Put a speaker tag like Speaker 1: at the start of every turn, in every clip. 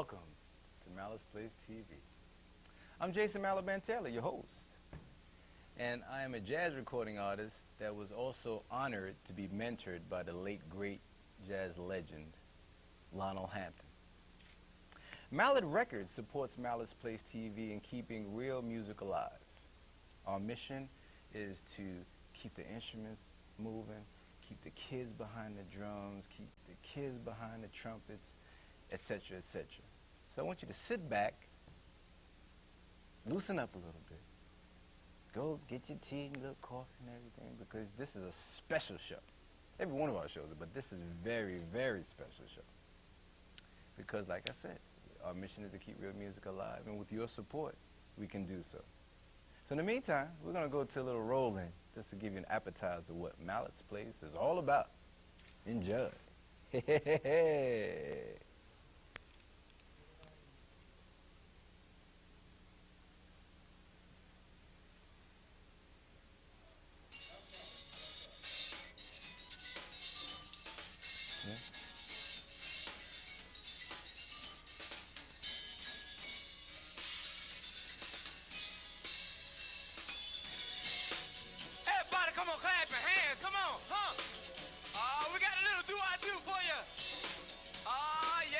Speaker 1: welcome to Mallet's TV. I'm Jason Malletman Taylor, your host, and I am a jazz recording artist that was also honored to be mentored by the late great jazz legend, Lionel Hampton. Mallet Records supports Mallet's TV in keeping real music alive. Our mission is to keep the instruments moving, keep the kids behind the drums, keep the kids behind the trumpets, etc., etc. So I want you to sit back, loosen up a little bit, go get your tea and a little coffee and everything, because this is a special show. Every one of our shows, but this is a very, very special show. Because like I said, our mission is to keep real music alive, and with your support, we can do so. So in the meantime, we're going to go to a little roll-in, just to give you an appetizer of what Mallet's Place is all about. Enjoy.
Speaker 2: Everybody, come on, clap your hands, come on, huh? We got a little do-I-do for you. Yeah.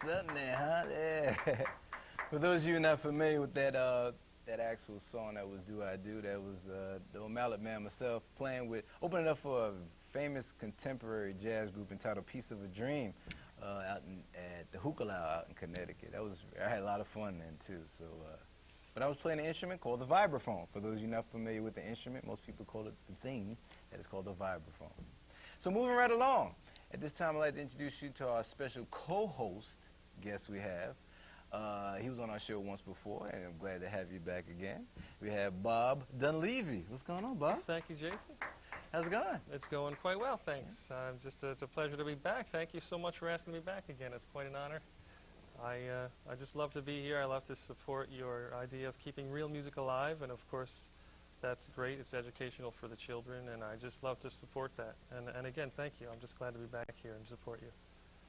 Speaker 1: Something there, huh? Yeah. For those of you not familiar with that actual song that was Do I Do, that was the old Malletman myself opening up for a famous contemporary jazz group entitled Piece of a Dream out at the Hookah out in Connecticut. I had a lot of fun then too. So, but I was playing an instrument called the vibraphone. For those of you not familiar with the instrument, most people call it the thing that is called the vibraphone. So moving right along, at this time I'd like to introduce you to our special co-host guest we have. He was on our show once before, and I'm glad to have you back again. We have Bob Dunleavy. What's going on, Bob?
Speaker 3: Thank you, Jason.
Speaker 1: How's it going?
Speaker 3: It's going quite well, thanks. It's a pleasure to be back. Thank you so much for asking me back again. It's quite an honor. I just love to be here. I love to support your idea of keeping real music alive, and of course, that's great. It's educational for the children, and I just love to support that. And again, thank you. I'm just glad to be back here and support you.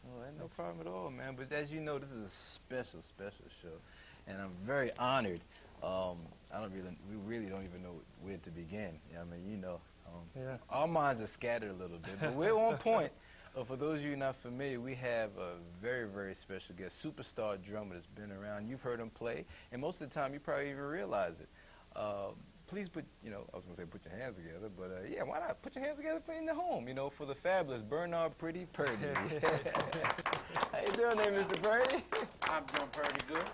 Speaker 1: Oh, no problem at all, man. But as you know, this is a special, special show, and I'm very honored. We really don't even know where to begin. I mean, our minds are scattered a little bit, but we're on point. For those of you not familiar, we have a very, very special guest, superstar drummer that's been around. You've heard him play, and most of the time, you probably even realize it. Please put, I was going to say put your hands together, but yeah, why not? Put your hands together in the home, for the fabulous Bernard Purdie. How you doing there, Mr. Purdie?
Speaker 4: I'm doing pretty good.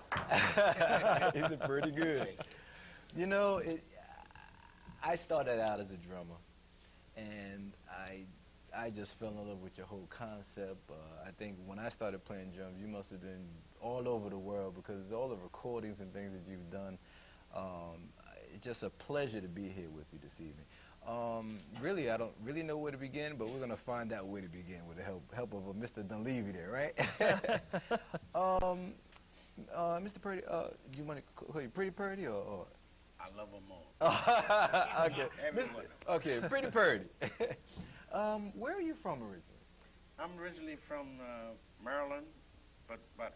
Speaker 1: He's pretty good. You know, I started out as a drummer, and I just fell in love with your whole concept. I think when I started playing drums, you must have been all over the world because all the recordings and things that you've done. It's just a pleasure to be here with you this evening. Really, I don't really know where to begin, but we're going to find out where to begin with the help of Mr. Dunleavy there, right? Mr. Purdie, do you want to call you Pretty Purdie or?
Speaker 4: I love them all.
Speaker 1: Okay.
Speaker 4: Everyone.
Speaker 1: Okay, Pretty Purdie. Where are you from originally?
Speaker 4: I'm originally from Maryland, but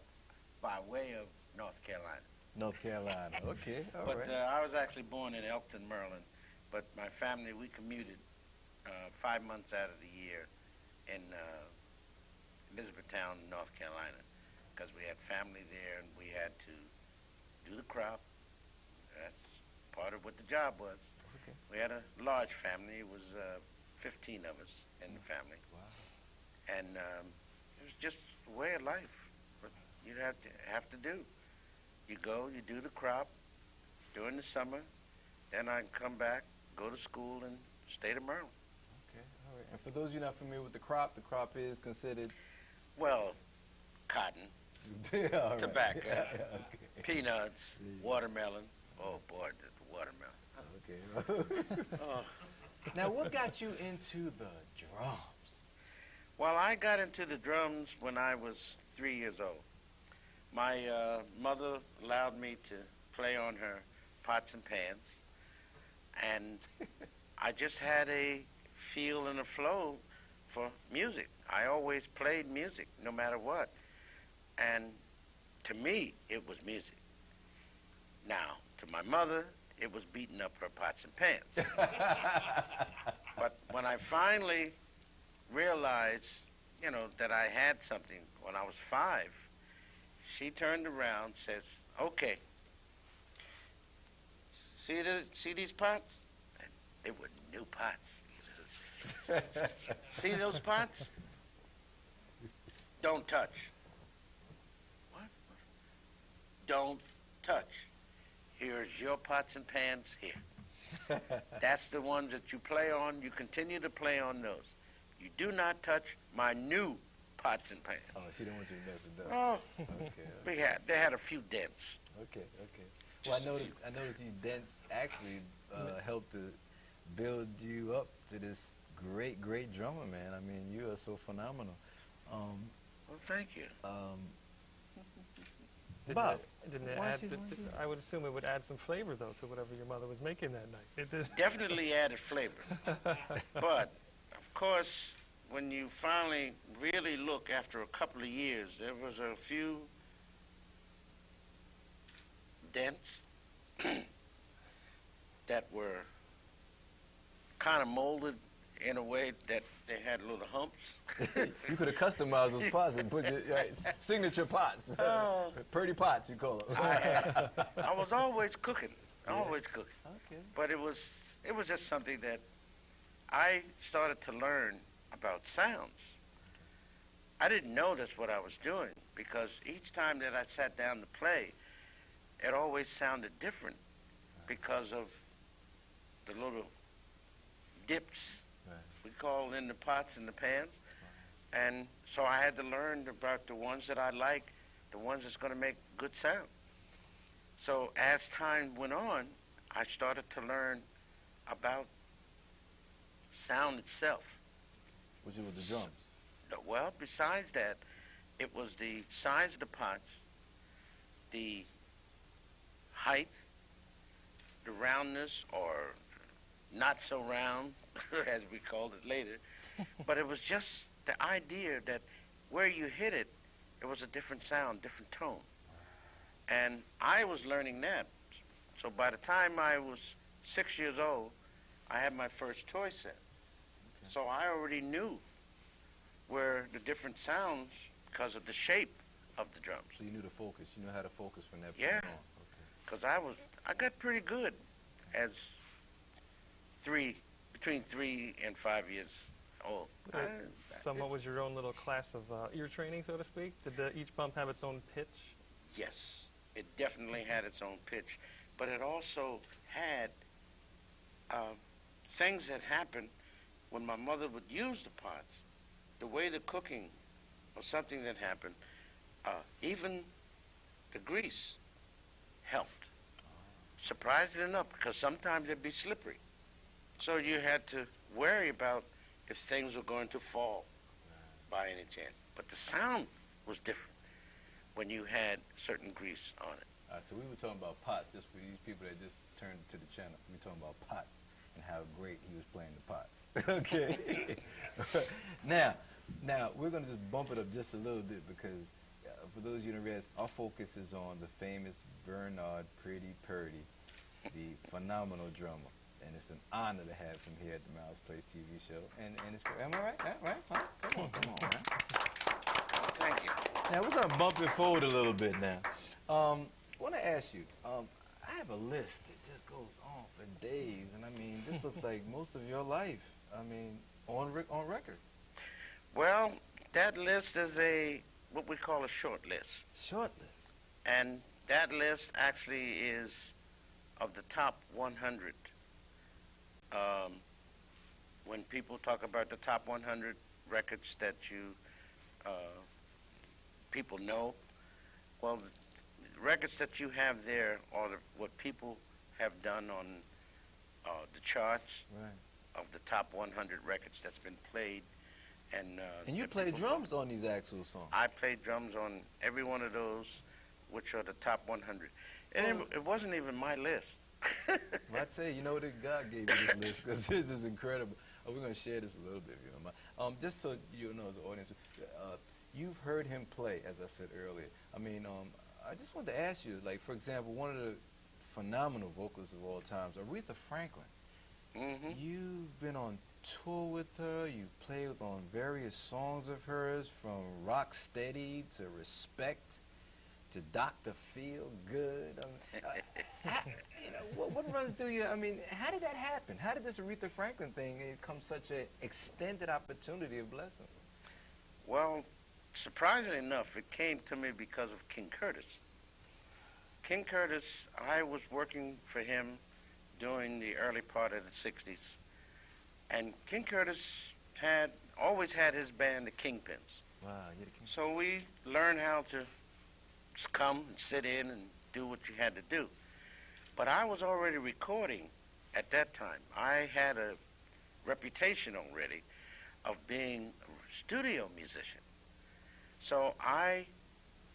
Speaker 4: by way of North Carolina.
Speaker 1: North Carolina. Okay, all
Speaker 4: But
Speaker 1: right.
Speaker 4: I was actually born in Elkton, Maryland. But my family, we commuted 5 months out of the year in Elizabethtown, North Carolina, because we had family there and we had to do the crop. That's part of what the job was.
Speaker 1: Okay.
Speaker 4: We had a large family. It was 15 of us in the family.
Speaker 1: Wow.
Speaker 4: And it was just a way of life. What you'd have to do. You go, you do the crop during the summer, then I'd come back, go to school in the state of Maryland.
Speaker 1: Okay, all right. And for those of you not familiar with the crop is considered?
Speaker 4: Well, cotton,
Speaker 1: All right.
Speaker 4: tobacco,
Speaker 1: Yeah, okay.
Speaker 4: peanuts, watermelon. Oh boy, the watermelon.
Speaker 1: Okay.
Speaker 4: Oh.
Speaker 1: Now, what got you into the drums?
Speaker 4: Well, I got into the drums when I was 3 years old. My mother allowed me to play on her pots and pans, and I just had a feel and a flow for music. I always played music, no matter what. And to me, it was music. Now, to my mother, it was beating up her pots and pans. But when I finally realized, that I had something when I was 5, she turned around, says, "Okay, see these pots? And they were new pots. See those pots? Don't touch." What? Don't touch. Here's your pots and pans here. That's the ones that you play on. You continue to play on those. You do not touch my new pots and pans.
Speaker 1: Oh, she didn't want you to mess with that.
Speaker 4: Oh,
Speaker 1: Okay.
Speaker 4: they had a few dents.
Speaker 1: Okay. Well, I noticed these dents actually helped to build you up to this great drummer, man. I mean, you are so phenomenal.
Speaker 4: Well, thank you.
Speaker 1: Bob,
Speaker 3: Didn't it
Speaker 1: why
Speaker 3: add,
Speaker 1: don't you-
Speaker 3: I would assume it would add some flavor, though, to whatever your mother was making that night. It did.
Speaker 4: Definitely added flavor. But, of course, when you finally really look after a couple of years, there was a few dents that were kind of molded in a way that they had little humps.
Speaker 1: you could have customized those pots and put your signature pots. Purdie pots, you call them.
Speaker 4: I was always cooking, always cooking.
Speaker 1: Okay.
Speaker 4: But it was just something that I started to learn about sounds. I didn't know that's what I was doing because each time that I sat down to play, it always sounded different because of the little dips
Speaker 1: Right.
Speaker 4: we call in the pots and the pans. And so I had to learn about the ones that I like, the ones that's going to make good sound. So as time went on, I started to learn about sound itself.
Speaker 1: Which was the drums.
Speaker 4: Well, besides that, it was the size of the pots, the height, the roundness, or not so round, as we called it later. But it was just the idea that where you hit it, it was a different sound, different tone. And I was learning that. So by the time I was 6 years old, I had my first toy set. Okay. So I already knew where the different sounds, because of the shape of the drums.
Speaker 1: So you knew the focus. You knew how to focus from that
Speaker 4: Yeah.
Speaker 1: point on. Okay.
Speaker 4: Because I got pretty good as between 3 and 5 years old.
Speaker 3: Somewhat was your own little class of ear training, so to speak? Did each bump have its own pitch?
Speaker 4: Yes, it definitely had its own pitch. but it also had things that happened when my mother would use the pots, the way the cooking or something that happened, even the grease helped. Surprisingly enough, because sometimes it'd be slippery. So you had to worry about if things were going to fall by any chance. But the sound was different when you had certain grease on it.
Speaker 1: All right, so we were talking about pots, just for these people that just turned to the channel. We were talking about pots and how great he was playing the pots. Okay. Now, we're going to just bump it up just a little bit because for those of you in the rest, our focus is on the famous Bernard Purdie, the phenomenal drummer. And it's an honor to have him here at the Mallet'S Place TV show. And it's, am I right? Right? Huh? Come on, man.
Speaker 4: Thank you.
Speaker 1: Now, we're going to bump it forward a little bit now. I want to ask you, I have a list that just goes on for days. And, I mean, this looks like most of your life, I mean, on record.
Speaker 4: Well, that list is what we call a short list.
Speaker 1: Short list.
Speaker 4: And that list actually is of the top 100. When people talk about the top 100 records that people know, well, the records that you have there are what people have done on the charts of the top 100 records that's been played. And
Speaker 1: you play drums on these actual songs?
Speaker 4: I played drums on every one of those, which are the top 100. And it wasn't even my list.
Speaker 1: Well, I tell you, you know that God gave you this list because this is incredible. We're going to share this a little bit, if you don't mind. Just so you know, as an audience, you've heard him play, as I said earlier. I mean, I just wanted to ask you, like, for example, one of the phenomenal vocalists of all times, Aretha Franklin.
Speaker 4: Mm-hmm.
Speaker 1: You've been on tour with her. You've played on various songs of hers, from Rock Steady to Respect to Dr. Feel Good. You know, what runs through you? I mean, how did that happen? How did this Aretha Franklin thing become such an extended opportunity of blessings?
Speaker 4: Well, surprisingly enough, it came to me because of King Curtis. King Curtis, I was working for him during the early part of the 60s. And King Curtis always had his band, the Kingpins.
Speaker 1: Wow, you're the King.
Speaker 4: So we learned how to just come and sit in and do what you had to do. But I was already recording at that time. I had a reputation already of being a studio musician. So I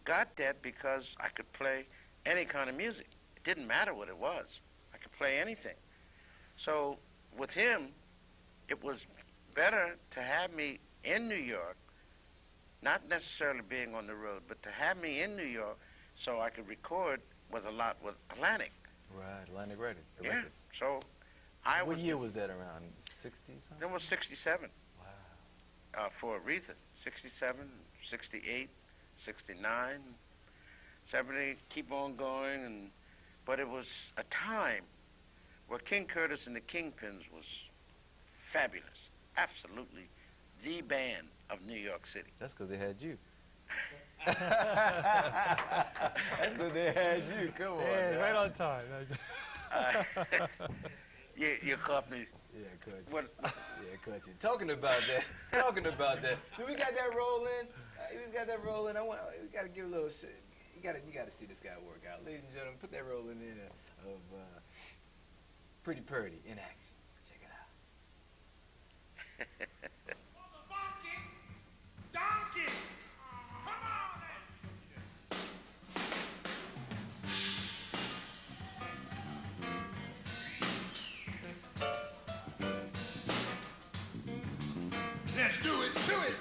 Speaker 4: got that because I could play any kind of music. It didn't matter what it was. I could play anything. So with him, it was better to have me in New York, not necessarily being on the road, but to have me in New York so I could record with Atlantic.
Speaker 1: Right, Atlantic Records.
Speaker 4: Yeah, so
Speaker 1: What year was that around? 60 something?
Speaker 4: That was 67.
Speaker 1: Wow.
Speaker 4: For Aretha. 67, 68, 69, 70, keep on going. But it was a time where King Curtis and the Kingpins was fabulous. Absolutely the band of New York City.
Speaker 1: That's because they had you. That's because they had you. Come on.
Speaker 3: Yeah, right on time.
Speaker 4: You caught me.
Speaker 1: Yeah, caught you.
Speaker 4: What?
Speaker 1: Yeah, caught you. Talking about that. Do we got that rolling? We got that rolling. We got to give a little shit. You got to see this guy work out. Ladies and gentlemen, put that rolling in of Purdie in action. Check it out.
Speaker 2: Donkey! Come on! Let's do it, do it!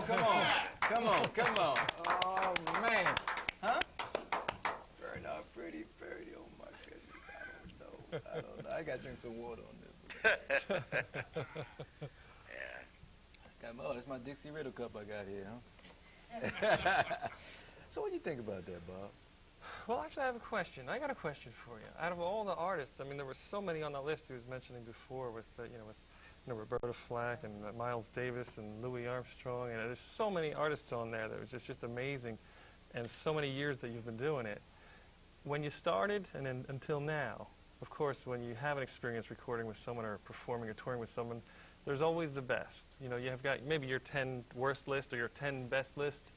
Speaker 1: Come on. Oh, man. Huh? Bernard Purdie. Oh, my goodness. I don't know. I got to drink some water on this one. That's my Dixie Riddle cup I got here, huh? So what do you think about that, Bob?
Speaker 3: Well, actually, I have a question. I got a question for you. Out of all the artists, I mean, there were so many on the list he was mentioning before with, Roberta Flack and Miles Davis and Louis Armstrong, and there's so many artists on there that was just amazing, and so many years that you've been doing it. When you started and then until now, of course, when you have an experience recording with someone or performing or touring with someone, there's always the best. You know, you have got maybe your 10 worst list or your 10 best list.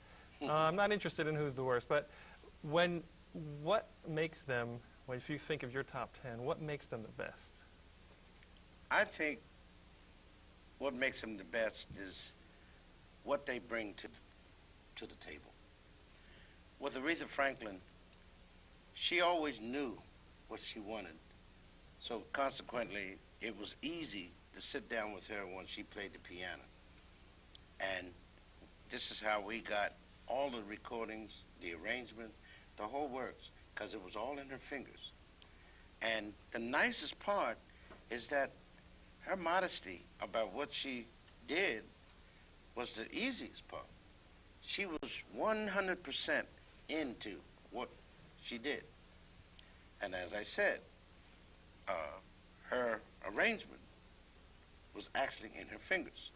Speaker 3: I'm not interested in who's the worst, but what makes them, well, if you think of your top 10, what makes them the best?
Speaker 4: I think what makes them the best is what they bring to the table. With Aretha Franklin, she always knew what she wanted. So consequently, it was easy to sit down with her when she played the piano. And this is how we got all the recordings, the arrangement, the whole works, because it was all in her fingers. And the nicest part is that her modesty about what she did was the easiest part. She was 100% into what she did. And as I said, her arrangement was actually in her fingers.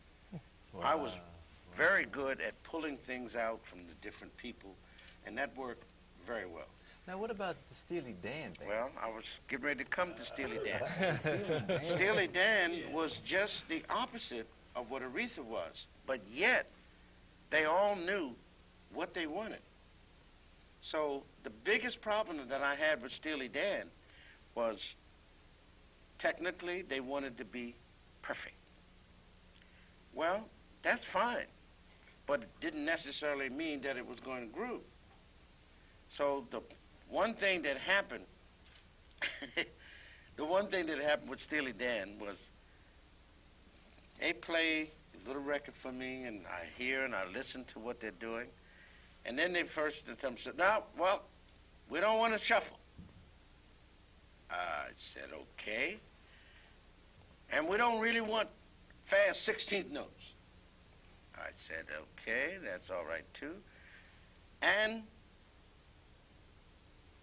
Speaker 1: Wow.
Speaker 4: I was very good at pulling things out from the different people, and that worked very well.
Speaker 1: Now, what about the Steely Dan band?
Speaker 4: Well, I was getting ready to come to Steely Dan. Steely Dan was just the opposite of what Aretha was, but yet they all knew what they wanted. So the biggest problem that I had with Steely Dan was technically they wanted to be perfect. Well, that's fine, but it didn't necessarily mean that it was going to groove. So the one thing that happened, with Steely Dan was they play a little record for me, and I hear and I listen to what they're doing, and then they first attempt said, "No, well, we don't want to shuffle." I said, "Okay," and we don't really want fast 16th notes. I said, "Okay, that's all right too," and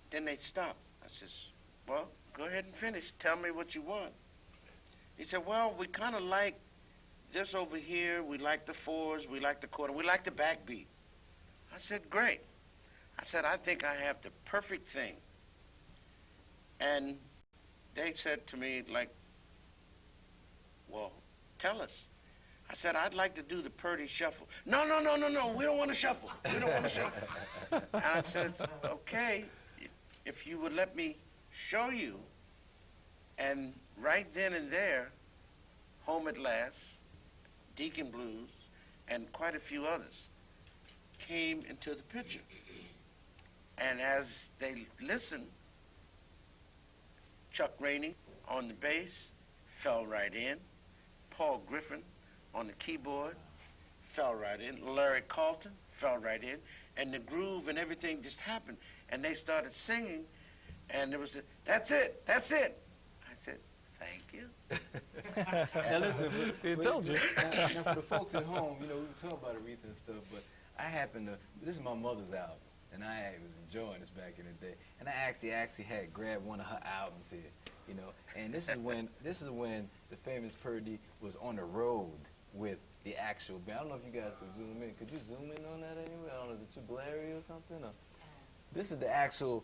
Speaker 4: then they stopped. I says, "Well, go ahead and finish. Tell me what you want." He said, "Well, we kind of like this over here. We like the fours. We like the quarter. We like the backbeat." I said, "Great." I said, "I think I have the perfect thing." And they said to me, like, "Well, tell us." I said, "I'd like to do the Purdie Shuffle." No, we don't want to shuffle. We don't want to shuffle. And I said, "Okay, if you would let me show you." And right then and there, Home at Last, Deacon Blues, and quite a few others came into the picture. And as they listened, Chuck Rainey on the bass fell right in. Paul Griffin on the keyboard fell right in. Larry Carlton fell right in. And the groove and everything just happened. And they started singing, and there was that's it. I said, "Thank you."
Speaker 1: Now listen,
Speaker 3: He told you.
Speaker 1: Now for the folks at home, we were talking about Aretha and stuff, but I happen to, this is my mother's album, and I was enjoying this back in the day, and I actually had grabbed one of her albums here, and this is when the famous Purdie was on the road with the actual band. I don't know if you guys could zoom in. Could you zoom in on that anyway? I don't know, is it too blurry or something? Or? This is the actual,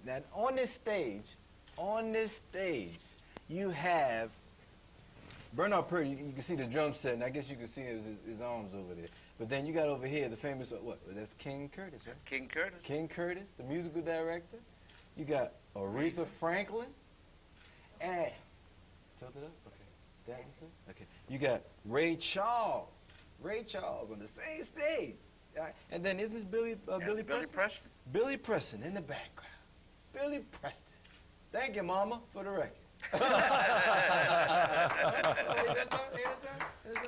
Speaker 1: now on this stage, you have Bernard Purdie. You can see the drum set, and I guess you can see his arms over there. But then you got over here the famous, that's King Curtis, right?
Speaker 4: That's King Curtis.
Speaker 1: King Curtis, the musical director. You got Aretha Franklin. And, tilt it up? Okay. That is it? Okay. You got Ray Charles on the same stage. And then isn't this Billy
Speaker 4: Preston?
Speaker 1: Billy Preston in the background. Billy Preston. Thank you, Mama, for the record.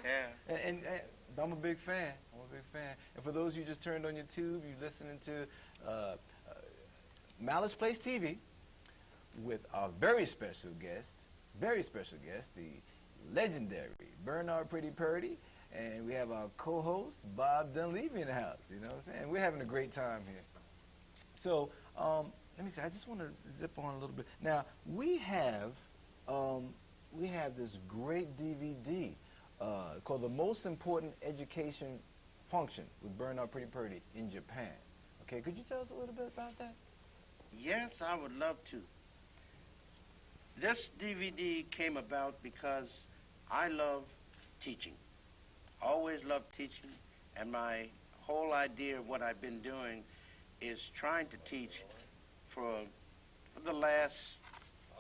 Speaker 4: Yeah.
Speaker 1: And I'm a big fan. big fan. And for those of you just turned on your tube, you're listening to Mallet's Place TV with our very special guest, the legendary Bernard Purdie, and we have our co-host, Bob Dunleavy, in the house. You know what I'm saying? We're having a great time here. So, let me see. I just want to zip on a little bit. Now, we have this great DVD called "The Most Important Education Function" with Bernard Purdie in Japan. Okay, could you tell us a little bit about that?
Speaker 4: Yes, I would love to. This DVD came about because I love teaching. Always loved teaching, and my whole idea of what I've been doing is trying to teach for the last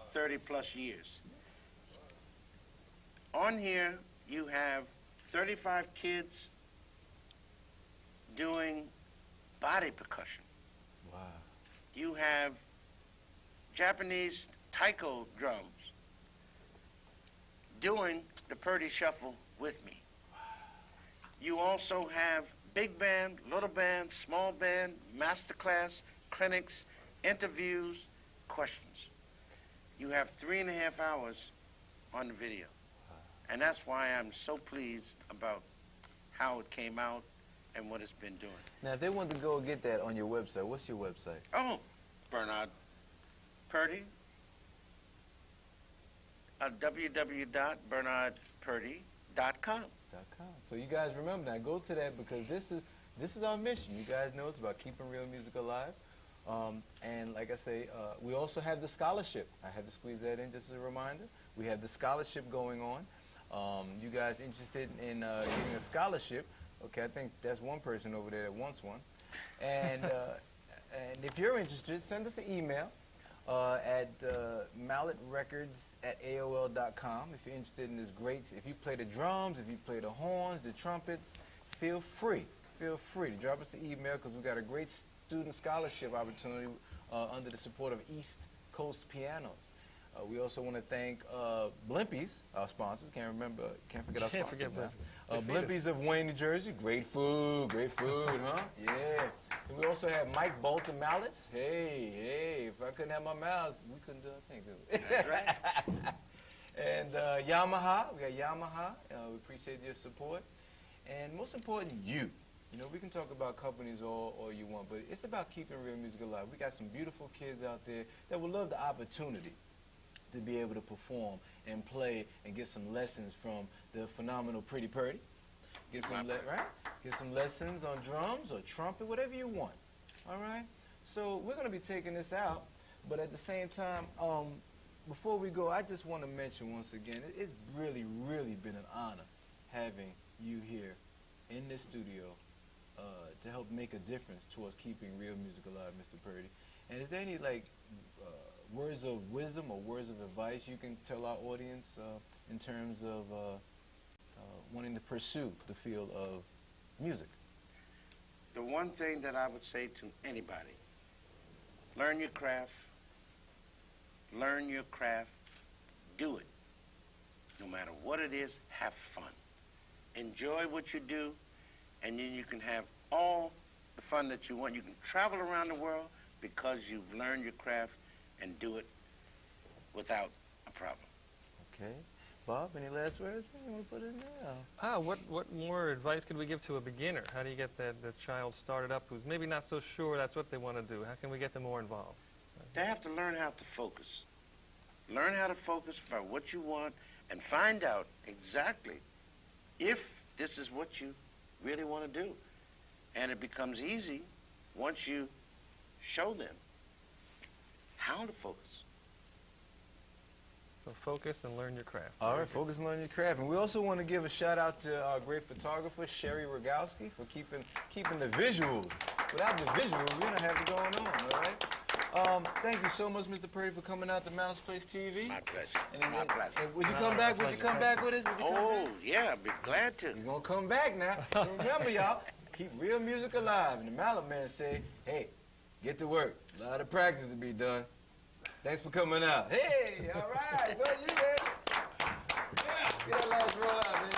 Speaker 4: 30 plus years. On here, you have 35 kids doing body percussion.
Speaker 1: Wow.
Speaker 4: You have Japanese taiko drums doing the Purdie Shuffle with me. You also have big band, little band, small band, masterclass, clinics, interviews, questions. You have 3.5 hours on the video. And that's why I'm so pleased about how it came out and what it's been doing.
Speaker 1: Now, if they want to go get that on your website, what's your website?
Speaker 4: Oh, Bernard Purdie, www.bernardpurdie.com.
Speaker 1: So you guys remember now, go to that, because this is our mission. You guys know it's about keeping real music alive. And like I say, we also have the scholarship. I had to squeeze that in just as a reminder. We have the scholarship going on. You guys interested in getting a scholarship? Okay, I think that's one person over there that wants one. And and if you're interested, send us an email at malletrecords@aol.com. If you're interested in this great, if you play the drums, if you play the horns, the trumpets, feel free to drop us an email, because we've got a great student scholarship opportunity under the support of East Coast Pianos. We also want to thank Blimpies, our sponsors. Can't forget our sponsors.
Speaker 3: Can't forget
Speaker 1: now.
Speaker 3: Blimpies.
Speaker 1: Blimpies of Wayne, New Jersey. Great food, huh? Yeah. And we also have Mike Bolton Mallets. Hey, if I couldn't have my mouths, we couldn't do a thing, could we?
Speaker 4: That's right.
Speaker 1: And Yamaha, we got Yamaha. We appreciate your support. And most important, you. You know, we can talk about companies all you want, but it's about keeping real music alive. We got some beautiful kids out there that would love the opportunity to be able to perform and play and get some lessons from the phenomenal Purdie. Get some lessons on drums or trumpet, whatever you want. All right? So we're going to be taking this out, but at the same time, before we go, I just want to mention once again, it's really, really been an honor having you here in this studio to help make a difference towards keeping real music alive, Mr. Purdie. And is there any words of wisdom or words of advice you can tell our audience in terms of wanting to pursue the field of music?
Speaker 4: The one thing that I would say to anybody, learn your craft, do it. No matter what it is, have fun. Enjoy what you do, and then you can have all the fun that you want. You can travel around the world because you've learned your craft and do it without a problem.
Speaker 1: Okay. Bob, any last words you want to put in there?
Speaker 3: What more advice could we give to a beginner? How do you get the child started up who's maybe not so sure that's what they want to do? How can we get them more involved?
Speaker 4: They have to learn how to focus. Learn how to focus about what you want and find out exactly if this is what you really want to do. And it becomes easy once you show them how to focus.
Speaker 3: So focus and learn your craft.
Speaker 1: All right, focus and learn your craft. And we also want to give a shout out to our great photographer, Sherry Rogowski, for keeping the visuals. Without the visuals, we don't have it going on, all right? Thank you so much, Mr. Purdie, for coming out to Mallet's Place TV.
Speaker 4: My pleasure.
Speaker 1: My pleasure. And would you come back? Would you come back with us?
Speaker 4: Yeah, I'd be glad to.
Speaker 1: He's gonna come back now. Remember, y'all, keep real music alive. And the Malletman say, hey, get to work. A lot of practice to be done. Thanks for coming out. Hey, all right. So you, man. Yeah, get that last roll out, man.